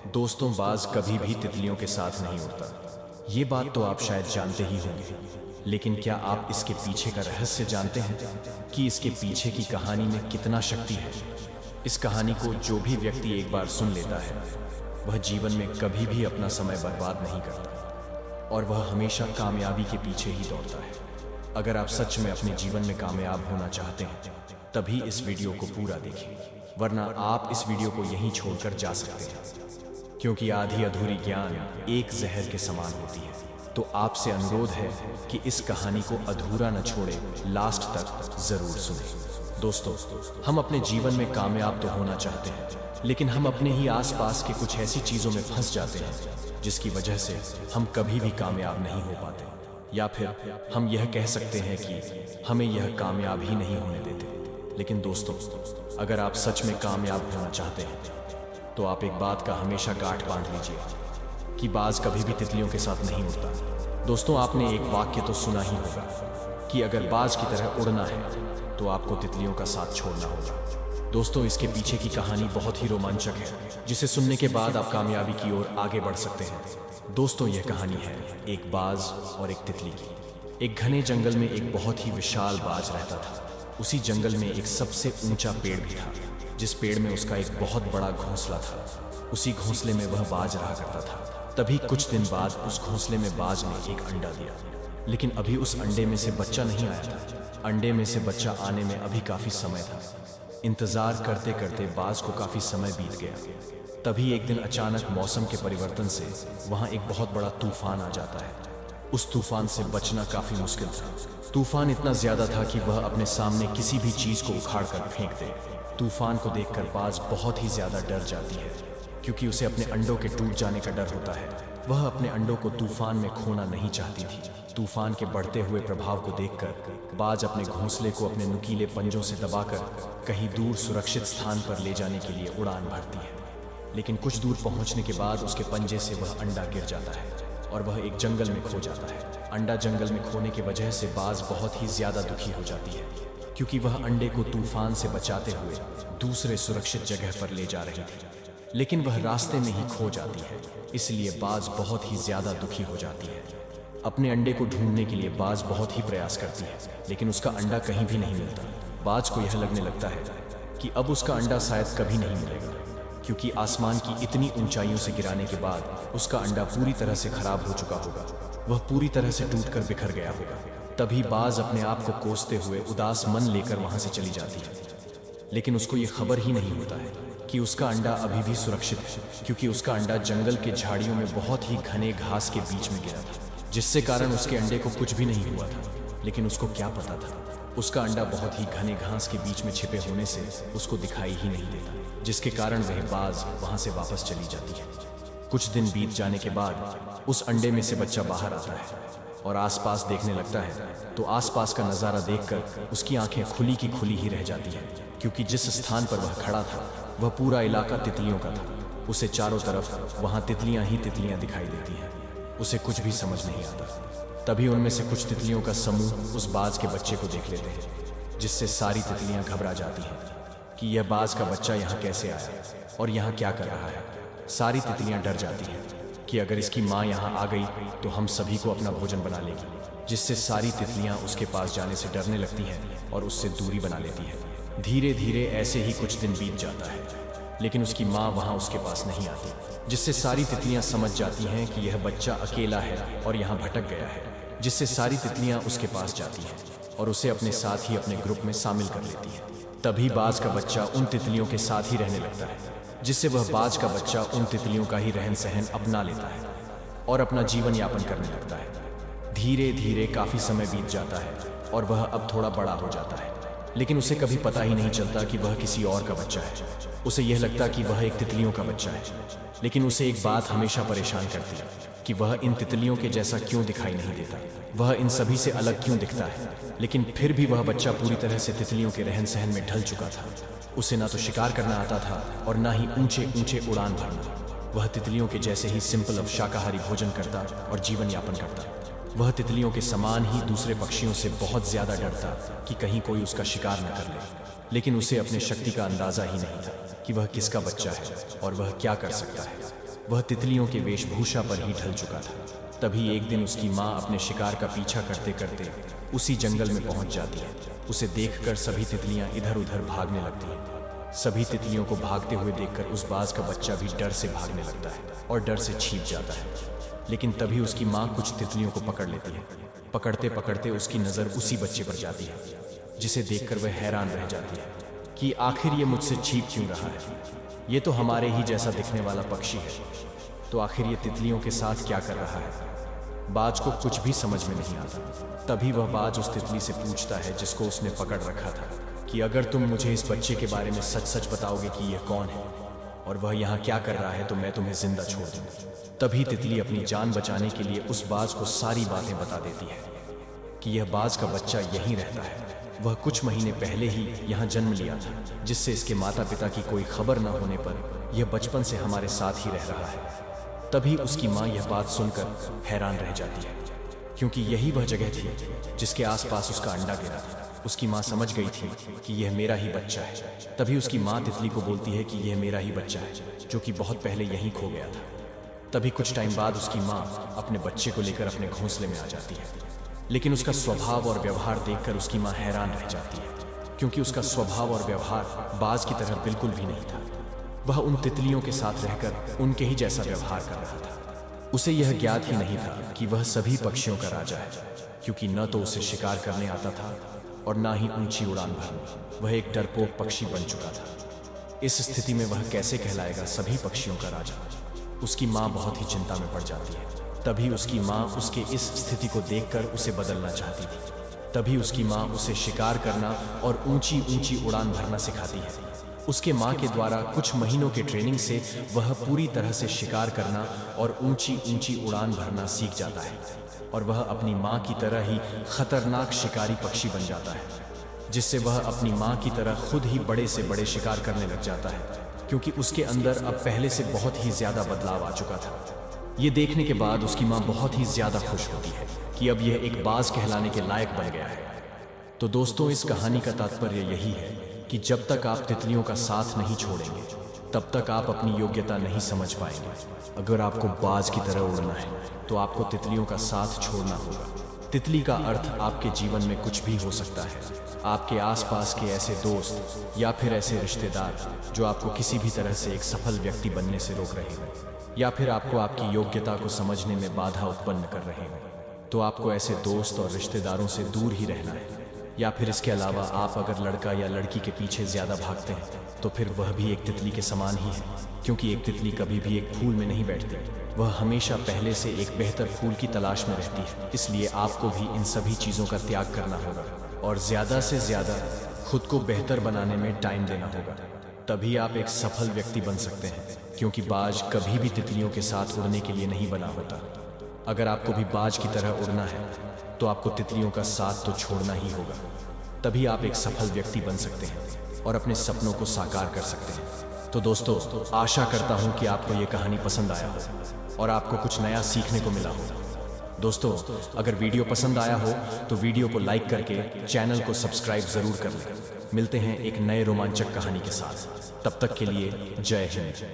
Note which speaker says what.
Speaker 1: दोस्तों, बाज कभी भी तितलियों के साथ नहीं उड़ता। ये बात तो आप शायद जानते ही होंगे, लेकिन क्या आप इसके पीछे का रहस्य जानते हैं कि इसके पीछे की कहानी में कितना शक्ति है? इस कहानी को जो भी व्यक्ति एक बार सुन लेता है, वह जीवन में कभी भी अपना समय बर्बाद नहीं करता और वह हमेशा कामयाबी के पीछे ही दौड़ता है। अगर आप सच में अपने जीवन में कामयाब होना चाहते हैं, तभी इस वीडियो को पूरा देखें, वरना आप इस वीडियो को यहीं छोड़कर जा सकते हैं, क्योंकि आधी अधूरी ज्ञान एक जहर के समान होती है। तो आपसे अनुरोध है कि इस कहानी को अधूरा न छोड़े, लास्ट तक जरूर सुनें। दोस्तों, हम अपने जीवन में कामयाब तो होना चाहते हैं, लेकिन हम अपने ही आसपास के कुछ ऐसी चीजों में फंस जाते हैं जिसकी वजह से हम कभी भी कामयाब नहीं हो पाते, या फिर हम यह कह सकते हैं कि हमें यह कामयाब ही नहीं होने देते। लेकिन दोस्तों, अगर आप सच में कामयाब होना चाहते हैं, तो आप एक बात का हमेशा गांठ बांध लीजिए कि बाज कभी भी तितलियों के साथ नहीं उड़ता। दोस्तों, आपने एक वाक्य तो सुना ही होगा कि अगर बाज की तरह उड़ना है तो आपको तितलियों का साथ छोड़ना होगा। दोस्तों, इसके पीछे की कहानी बहुत ही रोमांचक है, जिसे सुनने के बाद आप कामयाबी की ओर आगे बढ़ सकते हैं। दोस्तों, यह कहानी है एक बाज और एक तितली की। एक घने जंगल में एक बहुत ही विशाल बाज रहता था। उसी जंगल में एक सबसे ऊंचा पेड़ भी था, जिस पेड़ में उसका एक बहुत बड़ा घोंसला था। उसी घोंसले में वह बाज रहा करता था। तभी कुछ दिन बाद उस घोंसले में बाज ने एक अंडा दिया, लेकिन अभी उस अंडे में से बच्चा नहीं आया था। अंडे में से बच्चा आने में अभी काफी समय था। इंतजार करते करते बाज को काफी समय बीत गया। तभी एक दिन अचानक मौसम के परिवर्तन से वहां एक बहुत बड़ा तूफान आ जाता है। उस तूफान से बचना काफी मुश्किल था। तूफान इतना ज्यादा था कि वह अपने सामने किसी भी चीज को उखाड़कर फेंक दे। तूफान को देखकर बाज बहुत ही ज्यादा डर जाती है, क्योंकि उसे अपने अंडों के टूट जाने का डर होता है। वह अपने अंडों को तूफान में खोना नहीं चाहती थी। तूफान के बढ़ते हुए प्रभाव को देखकर बाज अपने घोंसले को अपने नुकीले पंजों से दबाकर कहीं दूर सुरक्षित स्थान पर ले जाने के लिए उड़ान भरती है। लेकिन कुछ दूर पहुंचने के बाद उसके पंजे से वह अंडा गिर जाता है और वह एक जंगल में खो जाता है। अंडा जंगल में खोने की वजह से बाज बहुत ही ज्यादा दुखी हो जाती है, क्योंकि वह अंडे को तूफान से बचाते हुए दूसरे सुरक्षित जगह पर ले जा रही थी, लेकिन वह रास्ते में ही खो जाती है। इसलिए बाज बहुत ही ज्यादा दुखी हो जाती है। अपने अंडे को ढूंढने के लिए बाज बहुत ही प्रयास करती है, लेकिन उसका अंडा कहीं भी नहीं मिलता। बाज को यह लगने लगता है कि अब उसका अंडा शायद कभी नहीं मिलेगा, क्योंकि आसमान की इतनी ऊंचाइयों से गिराने के बाद उसका अंडा पूरी तरह से खराब हो चुका होगा। वह पूरी तरह से टूटकर बिखर गया होगा। तभी बाज अपने आप को कोसते हुए उदास मन लेकर वहां से चली जाती है, लेकिन उसको ये खबर ही नहीं होता है कि उसका अंडा अभी भी सुरक्षित है, क्योंकि उसका अंडा जंगल के झाड़ियों में बहुत ही घने घास के बीच में गिरा था, जिससे कारण उसके अंडे को कुछ भी नहीं हुआ था। लेकिन उसको क्या पता था, उसका अंडा बहुत ही घने घास के बीच में छिपे होने से उसको दिखाई ही नहीं देता, जिसके कारण वह बाज वहां से वापस चली जाती है। कुछ दिन बीत जाने के बाद उस अंडे में से बच्चा बाहर आता है और आसपास देखने लगता है, तो आसपास का नजारा देखकर उसकी आंखें खुली की खुली ही रह जाती है, क्योंकि जिस स्थान पर वह खड़ा था वह पूरा इलाका तितलियों का था। उसे चारों तरफ वहां तितलियां ही तितलियां दिखाई देती हैं। उसे कुछ भी समझ नहीं आता। तभी उनमें से कुछ तितलियों का समूह उस बाज के बच्चे को देख लेते हैं, जिससे सारी तितलियां घबरा जाती हैं कि यह बाज का बच्चा यहाँ कैसे आया और यहाँ क्या कर रहा है। सारी तितलियां डर जाती हैं कि अगर इसकी माँ यहाँ आ गई तो हम सभी को अपना भोजन बना लेगी, जिससे सारी तितलियां उसके पास जाने से डरने लगती हैं और उससे दूरी बना लेती हैं। धीरे धीरे ऐसे ही कुछ दिन बीत जाता है, लेकिन उसकी माँ वहाँ उसके पास नहीं आती, जिससे सारी तितलियां समझ जाती हैं कि यह बच्चा अकेला है और यहाँ भटक गया है, जिससे सारी तितलियां उसके पास जाती हैं और उसे अपने साथ ही अपने ग्रुप में शामिल कर लेती हैं। तभी बाज का बच्चा उन तितलियों के साथ ही रहने लगता है, जिससे वह बाज का बच्चा उन तितलियों का ही रहन सहन अपना लेता है और अपना जीवन यापन करने लगता है। धीरे धीरे काफी समय बीत जाता है और वह अब थोड़ा बड़ा हो जाता है, लेकिन उसे कभी पता ही नहीं चलता कि वह किसी और का बच्चा है। उसे यह लगता कि वह एक तितलियों का बच्चा है, लेकिन उसे एक बात हमेशा परेशान करती है कि वह इन तितलियों के जैसा क्यों दिखाई नहीं देता, वह इन सभी से अलग क्यों दिखता है। लेकिन फिर भी वह बच्चा पूरी तरह से तितलियों के रहन सहन में ढल चुका था। उसे ना तो शिकार करना आता था और ना ही ऊंचे ऊंचे उड़ान भरना। वह तितलियों के जैसे ही सिंपल अब शाकाहारी भोजन करता और जीवन यापन करता। वह तितलियों के समान ही दूसरे पक्षियों से बहुत ज्यादा डरता कि कहीं कोई उसका शिकार न कर ले, लेकिन उसे अपने शक्ति का अंदाजा ही नहीं था कि वह किसका बच्चा है और वह क्या कर सकता है। वह तितलियों के वेशभूषा पर ही ढल चुका था। तभी एक दिन उसकी माँ अपने शिकार का पीछा करते करते उसी जंगल में पहुंच जाती है। उसे देखकर सभी तितलियां इधर उधर भागने लगती हैं। सभी तितलियों को भागते हुए देखकर उस बाज का बच्चा भी डर से भागने लगता है और डर से छिप जाता है। लेकिन तभी उसकी माँ कुछ तितलियों को पकड़ लेती है। पकड़ते पकड़ते उसकी नज़र उसी बच्चे पर जाती है, जिसे देखकर वह हैरान रह जाती है कि आखिर ये मुझसे छिप क्यों रहा है। ये तो हमारे ही जैसा दिखने वाला पक्षी है, तो आखिर ये तितलियों के साथ क्या कर रहा है। बाज को कुछ भी समझ में नहीं आता। तभी वह बाज उस तितली से पूछता है जिसको उसने पकड़ रखा था कि अगर तुम मुझे इस बच्चे के बारे में सच सच बताओगे कि यह कौन है और वह यहाँ क्या कर रहा है, तो मैं तुम्हें जिंदा छोड़ दूंगा। तभी तितली अपनी जान बचाने के लिए उस बाज को सारी बातें बता देती है कि यह बाज का बच्चा यहीं रहता है। वह कुछ महीने पहले ही यहाँ जन्म लिया था, जिससे इसके माता पिता की कोई खबर न होने पर यह बचपन से हमारे साथ ही रह रहा है। तभी उसकी माँ यह बात सुनकर हैरान रह जाती है, क्योंकि यही वह जगह थी जिसके आसपास उसका अंडा गिरा था। उसकी माँ समझ गई थी कि यह मेरा ही बच्चा है। तभी उसकी माँ तितली को बोलती है कि यह मेरा ही बच्चा है, जो कि बहुत पहले यहीं खो गया था। तभी कुछ टाइम बाद उसकी माँ अपने बच्चे को लेकर अपने घोंसले में आ जाती है, लेकिन उसका स्वभाव और व्यवहार देखकर उसकी माँ हैरान रह जाती है, क्योंकि उसका स्वभाव और व्यवहार बाज की तरह बिल्कुल भी नहीं था। वह उन तितलियों के साथ रहकर उनके ही जैसा व्यवहार कर रहा था। उसे यह ज्ञात ही नहीं था कि वह सभी पक्षियों का राजा है, क्योंकि न तो उसे शिकार करने आता था और ना ही ऊंची उड़ान भरनी। वह एक डरपोक पक्षी बन चुका था। इस स्थिति में वह कैसे कहलाएगा सभी पक्षियों का राजा। उसकी माँ बहुत ही चिंता में पड़ जाती है। तभी उसकी माँ उसके इस स्थिति को देखकर उसे बदलना चाहती थी। तभी उसकी माँ उसे शिकार करना और ऊंची ऊंची उड़ान भरना सिखाती है। उसके माँ के द्वारा कुछ महीनों के ट्रेनिंग से वह पूरी तरह से शिकार करना और ऊंची ऊंची उड़ान भरना सीख जाता है, और वह अपनी माँ की तरह ही खतरनाक शिकारी पक्षी बन जाता है, जिससे वह अपनी माँ की तरह खुद ही बड़े से बड़े शिकार करने लग जाता है, क्योंकि उसके अंदर अब पहले से बहुत ही ज्यादा बदलाव आ चुका था। ये देखने के बाद उसकी माँ बहुत ही ज्यादा खुश होती है कि अब यह एक बाज कहलाने के लायक बन गया है। तो दोस्तों, इस कहानी का तात्पर्य यही है कि जब तक आप तितलियों का साथ नहीं छोड़ेंगे, तब तक आप अपनी योग्यता नहीं समझ पाएंगे। अगर आपको बाज की तरह उड़ना है तो आपको तितलियों का साथ छोड़ना होगा। तितली का अर्थ आपके जीवन में कुछ भी हो सकता है। आपके आसपास के ऐसे दोस्त या फिर ऐसे रिश्तेदार जो आपको किसी भी तरह से एक सफल व्यक्ति बनने से रोक रहे हो, या फिर आपको आपकी योग्यता को समझने में बाधा उत्पन्न कर रहे हो, तो आपको ऐसे दोस्त और रिश्तेदारों से दूर ही रहना है। या फिर इसके अलावा आप अगर लड़का या लड़की के पीछे ज्यादा भागते हैं तो फिर वह भी एक तितली के समान ही है, क्योंकि एक तितली कभी भी एक फूल में नहीं बैठती। वह हमेशा पहले से एक बेहतर फूल की तलाश में रहती है। इसलिए आपको भी इन सभी चीजों का त्याग करना होगा और ज्यादा से ज्यादा खुद को बेहतर बनाने में टाइम देना होगा। तभी आप एक सफल व्यक्ति बन सकते हैं, क्योंकि बाज कभी भी तितलियों के साथ उड़ने के लिए नहीं बना होता। अगर आपको भी बाज की तरह उड़ना है तो आपको तितलियों का साथ तो छोड़ना ही होगा। तभी आप एक सफल व्यक्ति बन सकते हैं और अपने सपनों को साकार कर सकते हैं। तो दोस्तों, आशा करता हूं कि आपको ये कहानी पसंद आया हो और आपको कुछ नया सीखने को मिला हो। दोस्तों, अगर वीडियो पसंद आया हो तो वीडियो को लाइक करके चैनल को सब्सक्राइब जरूर कर लें। मिलते हैं एक नए रोमांचक कहानी के साथ। तब तक के लिए जय हिंद।